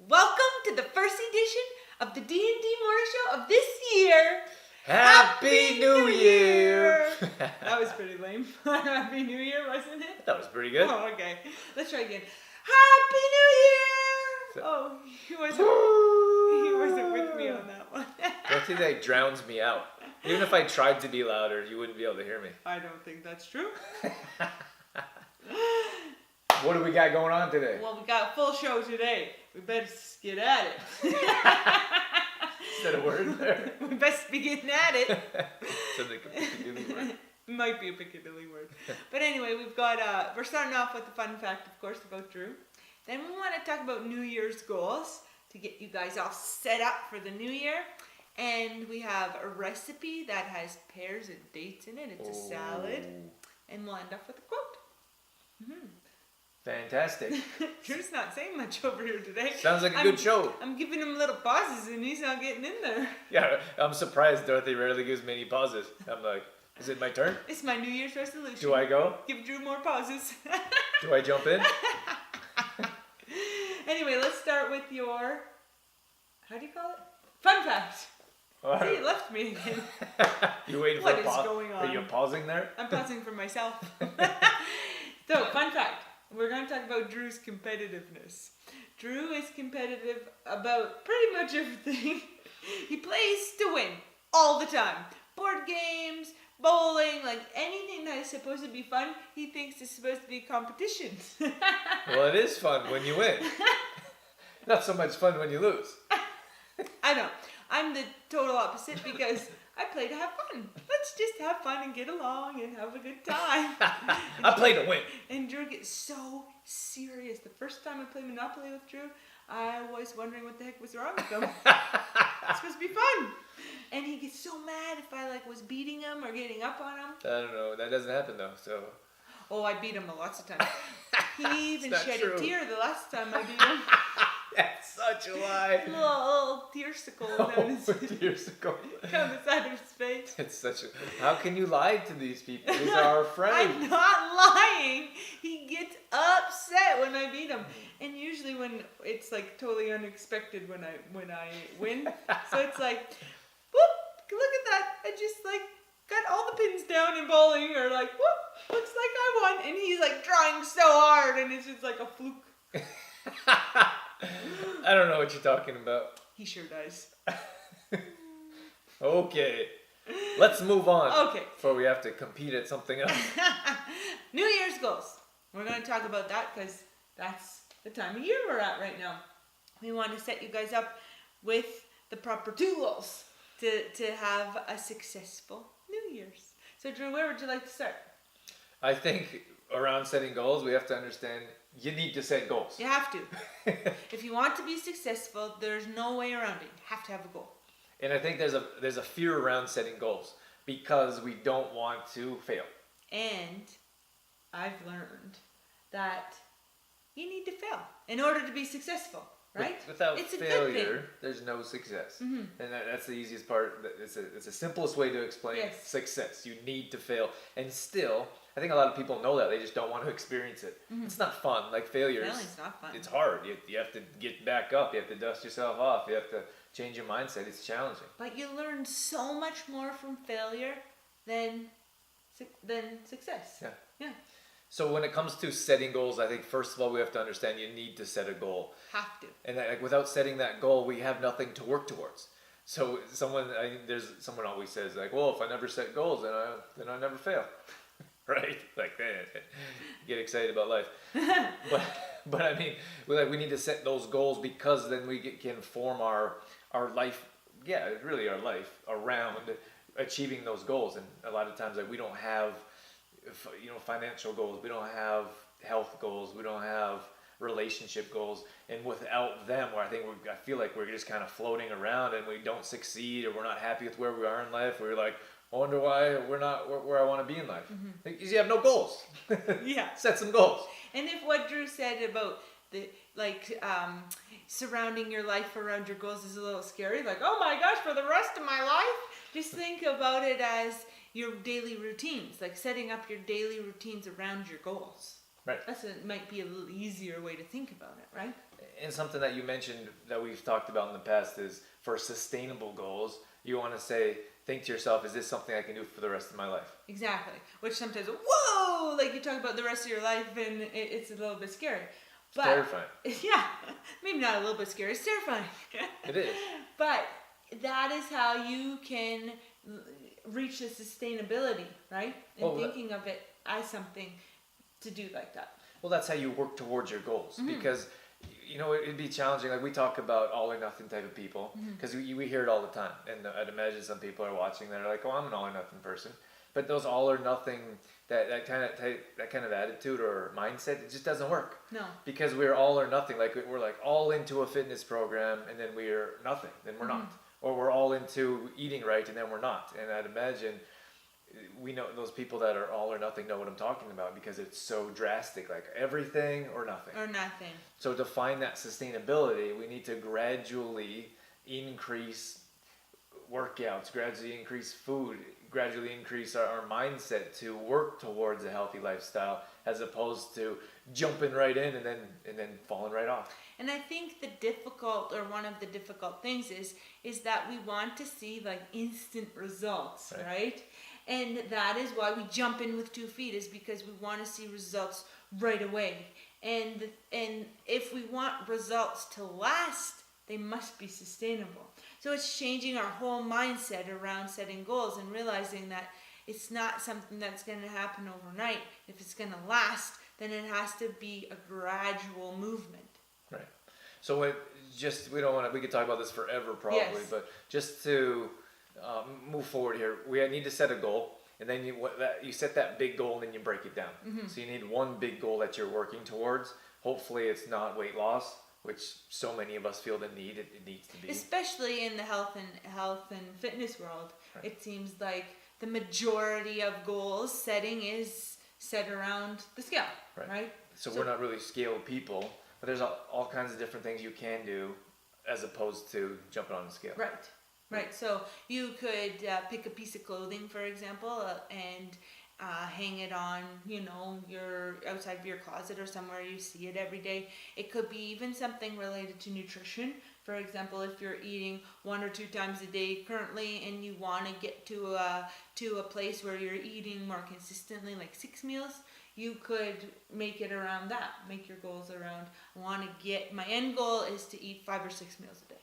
Welcome to the first edition of the D&D Morning Show of this year. Happy New Year! That was pretty lame. Happy New Year, wasn't it? That was pretty good. Oh, okay. Let's try again. Happy New Year! Oh, he wasn't with me on that one. Dorothy, that drowns me out. Even if I tried to be louder, you wouldn't be able to hear me. I don't think that's true. What do we got going on today? Well, we got a full show today. We better get at it. Is that a word there? We best be getting at it. Sounds like a Piccadilly word. Might be a Piccadilly word. But anyway, we're starting off with the fun fact, of course, about Drew. Then we want to talk about New Year's goals to get you guys all set up for the new year. And we have a recipe that has pears and dates in it. It's a salad. And we'll end up with a quote. Mm-hmm. Fantastic. Drew's not saying much over here today. Sounds like a good show. I'm giving him little pauses and he's not getting in there. Yeah, I'm surprised Dorothy rarely gives me any pauses. I'm like, is it my turn? It's my New Year's resolution. Do I go? Give Drew more pauses. Do I jump in? Anyway, let's start with your, how do you call it? Fun fact. See, you left me again. You waiting What for a is pause? going on? Are you pausing there? I'm pausing for myself. So, fun fact. We're going to talk about Drew's competitiveness. Drew is competitive about pretty much everything. He plays to win all the time. Board games, bowling, like anything that is supposed to be fun, he thinks is supposed to be competition. Well, it is fun when you win. Not so much fun when you lose. I know. I'm the total opposite because I play to have fun. Let's just have fun and get along and have a good time. I play to win. And Drew gets so serious. The first time I played Monopoly with Drew, I was wondering what the heck was wrong with him. It's supposed to be fun. And he gets so mad if I was beating him or getting up on him. I don't know. That doesn't happen though. So. Oh, I beat him lots of times. He even shed true. a tear the last time I beat him. That's such a lie. A little tearsicle down down the side of his face. It's such a. How can you lie to these people? These are our friends. I'm not lying. He gets upset when I beat him, and usually when it's totally unexpected when I win. So it's like, whoop! Look at that! I just got all the pins down in bowling, or whoop! Looks like I won, and he's trying so hard, and it's just like a fluke. I don't know what you're talking about. He sure does. Okay. Let's move on. Okay. Before we have to compete at something else. New Year's goals. We're going to talk about that because that's the time of year we're at right now. We want to set you guys up with the proper tools to have a successful New Year's. So Drew, where would you like to start? I think around setting goals, we have to understand you need to set goals. You have to. If you want to be successful, there's no way around it. You have to have a goal. And I think there's a fear around setting goals because we don't want to fail. And I've learned that you need to fail in order to be successful, right? Without it's failure, there's no success. Mm-hmm. And that's the easiest part. It's the simplest way to explain success. You need to fail. And still, I think a lot of people know that. They just don't want to experience it. Mm-hmm. It's not fun. Failure is not fun. It's hard. You have to get back up. You have to dust yourself off. You have to change your mindset. It's challenging. But you learn so much more from failure than success. Yeah. Yeah. So when it comes to setting goals, I think first of all we have to understand you need to set a goal. Have to. And without setting that goal, we have nothing to work towards. So someone always says well, if I never set goals, then I never fail. Right? Get excited about life. but I mean, we need to set those goals because then we can form our life, really our life around achieving those goals. And a lot of times we don't have financial goals, we don't have health goals, we don't have relationship goals, and without them, I feel like we're just kind of floating around and we don't succeed, or we're not happy with where we are in life. We're I wonder why we're not where I want to be in life. Mm-hmm. Because you have no goals. Yeah. Set some goals. And if what Drew said about the surrounding your life around your goals is a little scary, oh my gosh, for the rest of my life, just think about it as your daily routines, setting up your daily routines around your goals. Right. Might be a little easier way to think about it, right? And something that you mentioned that we've talked about in the past is for sustainable goals, you want to think to yourself, is this something I can do for the rest of my life? Exactly. Which sometimes, whoa, like you talk about the rest of your life and it's a little bit scary. But, terrifying. Yeah, maybe not a little bit scary. It's terrifying. It is. But that is how you can reach the sustainability, right? And thinking of it as something to do like that. Well, that's how you work towards your goals. Because, it'd be challenging. Like we talk about all or nothing type of people. Because we hear it all the time. And I'd imagine some people are watching that are like, oh, I'm an all or nothing person. But those all or nothing, that kind of attitude or mindset, it just doesn't work. No. Because we're all or nothing. Like we're like all into a fitness program and then we're nothing. Then we're not. Or we're all into eating right and then we're not. And I'd imagine we know those people that are all or nothing know what I'm talking about because it's so drastic. Like everything or nothing. Or nothing. So to find that sustainability, we need to gradually increase workouts, gradually increase food, gradually increase our mindset to work towards a healthy lifestyle as opposed to jumping right in and then falling right off. And I think one of the difficult things is that we want to see like instant results, right? And that is why we jump in with 2 feet, is because we want to see results right away. And if we want results to last, they must be sustainable. So it's changing our whole mindset around setting goals and realizing that it's not something that's going to happen overnight. If it's going to last, then it has to be a gradual movement. Right. So we could talk about this forever probably, but just to move forward here, we need to set a goal. And then you set that big goal and then you break it down. So you need one big goal that you're working towards. Hopefully it's not weight loss, which so many of us feel the need. It needs to be. Especially in the health and fitness world. Right. It seems like the majority of goals setting is set around the scale, right? So we're not really scale people, but there's all kinds of different things you can do as opposed to jumping on the scale. Right. So you could pick a piece of clothing, for example, and hang it on, your outside of your closet or somewhere you see it every day. It could be even something related to nutrition. For example, if you're eating 1 or 2 times a day currently and you want to get to a place where you're eating more consistently, like 6 meals, you could make it around that. Make your goals around, my end goal is to eat 5 or 6 meals a day.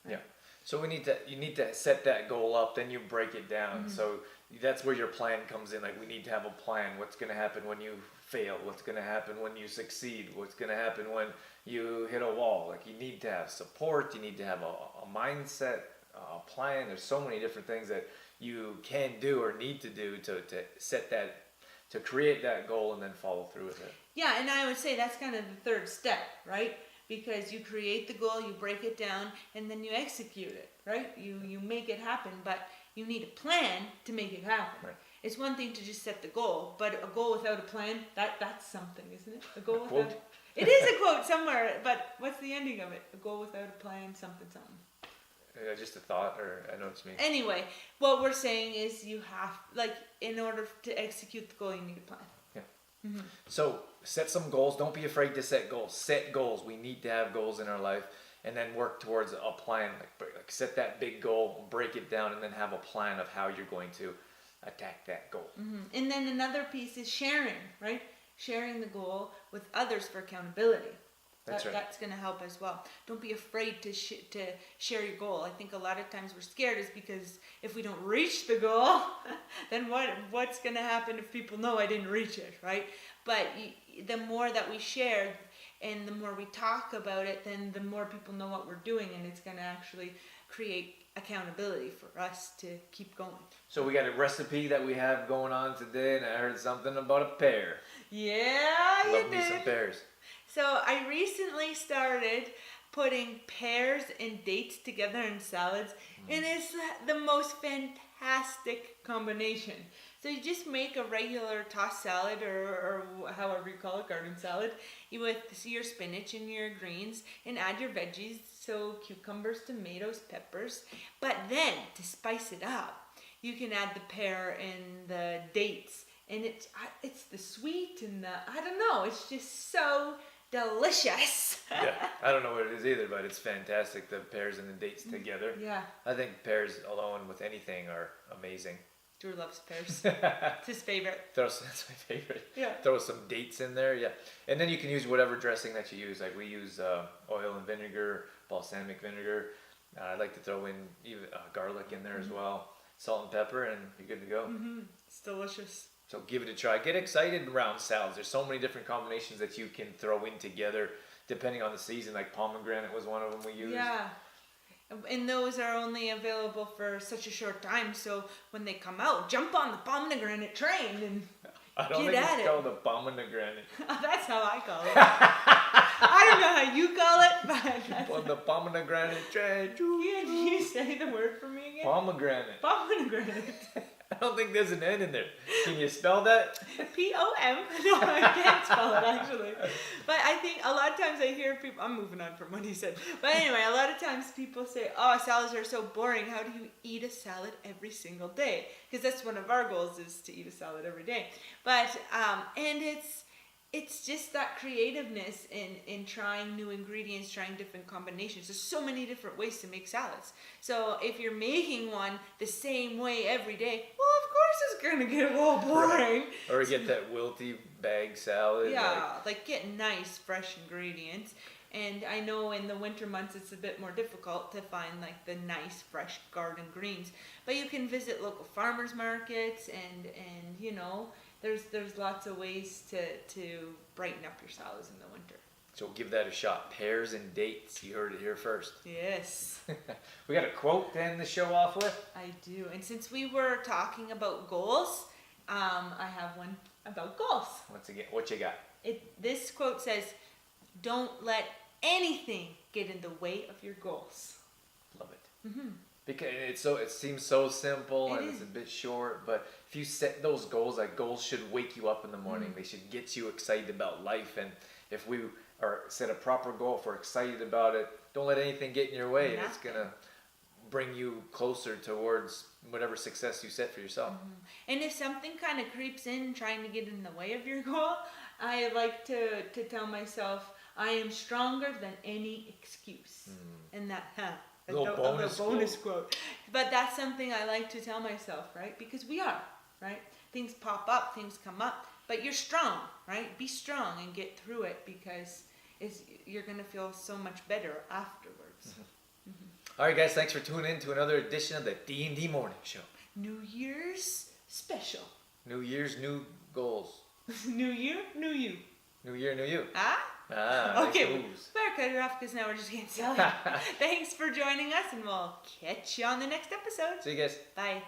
Right? Yeah. So you need to set that goal up, then you break it down. So that's where your plan comes in. Like we need to have a plan. What's going to happen when you fail? What's going to happen when you succeed? What's going to happen when you hit a wall? Like you need to have support. You need to have a mindset, a plan. There's so many different things that you can do or need to do to set that, to create that goal and then follow through with it. Yeah, and I would say that's kind of the third step, right? Because you create the goal, you break it down, and then you execute it, right? You make it happen, but you need a plan to make it happen. Right. It's one thing to just set the goal, but a goal without a plan, that's something, isn't it? A goal without quote? It is a quote somewhere, but what's the ending of it? A goal without a plan, something. Just a thought, or I know what you mean. Anyway, what we're saying is you have, in order to execute the goal, you need a plan. Yeah. So set some goals. Don't be afraid to set goals. Set goals. We need to have goals in our life, and then work towards a plan. Like set that big goal, break it down, and then have a plan of how you're going to attack that goal. And then another piece is sharing, right? Sharing the goal with others for accountability. That's right. That's going to help as well. Don't be afraid to share your goal. I think a lot of times we're scared is because if we don't reach the goal, then what's going to happen if people know I didn't reach it, right? But the more that we share and the more we talk about it, then the more people know what we're doing, and it's going to actually create accountability for us to keep going. So we got a recipe that we have going on today, and I heard something about a pear. Yeah, Love me some pears. So I recently started putting pears and dates together in salads, and it's the most fantastic combination. So you just make a regular tossed salad, or however you call it, garden salad, with your spinach and your greens, and add your veggies, so cucumbers, tomatoes, peppers. But then, to spice it up, you can add the pear and the dates, and it's the sweet and I don't know, it's just so delicious. Yeah, I don't know what it is either, but it's fantastic. The pears and the dates together. Yeah. I think pears alone with anything are amazing. Drew loves pears. It's his favorite. That's my favorite. Yeah. Throw some dates in there, yeah. And then you can use whatever dressing that you use. Like we use oil and vinegar, balsamic vinegar. I like to throw in even garlic in there as well. Salt and pepper, and you're good to go. It's delicious. So give it a try. Get excited around salads. There's so many different combinations that you can throw in together depending on the season. Like pomegranate was one of them we used. Yeah. And those are only available for such a short time, so when they come out, jump on the pomegranate train and I don't get think at it's it. called a pomegranate. That's how I call it. I don't know how you call it, but that's On the pomegranate train. Can you say the word for me again? Pomegranate. Pomegranate. I don't think there's an N in there. Can you spell that? P-O-M. No, I can't spell it actually. But I think a lot of times I hear people, I'm moving on from what he said. But anyway, a lot of times people say, oh, salads are so boring. How do you eat a salad every single day? Because that's one of our goals is to eat a salad every day. But, and it's just that creativeness in trying new ingredients, trying different combinations. There's so many different ways to make salads. So if you're making one the same way every day, well, of course it's going to get a little boring. Right. Or get that wilty bag salad. Yeah, like get nice, fresh ingredients. And I know in the winter months it's a bit more difficult to find like the nice, fresh garden greens. But you can visit local farmers markets and you know, there's lots of ways to brighten up your salads in the winter. So give that a shot. Pears and dates. You heard it here first. Yes. We got a quote to end the show off with? I do. And since we were talking about goals, I have one about goals. What you got? This quote says, "Don't let anything get in the way of your goals." Love it. Because it seems so simple and it's a bit short, but if you set those goals, like goals should wake you up in the morning. They should get you excited about life. And if we set a proper goal, if we're excited about it, don't let anything get in your way. And it's gonna bring you closer towards whatever success you set for yourself. And if something kind of creeps in trying to get in the way of your goal, I like to tell myself, I am stronger than any excuse. And that, a little bonus quote. But that's something I like to tell myself, right? Because we are, right? Things pop up, things come up, but you're strong, right? Be strong and get through it because you're going to feel so much better afterwards. All right, guys, thanks for tuning in to another edition of the D&D Morning Show. New Year's special. New Year's, new goals. New year, new you. New year, new you. Okay, nice moves. better cut it off because now we're just getting silly. Thanks for joining us, and we'll catch you on the next episode. See you guys. Bye.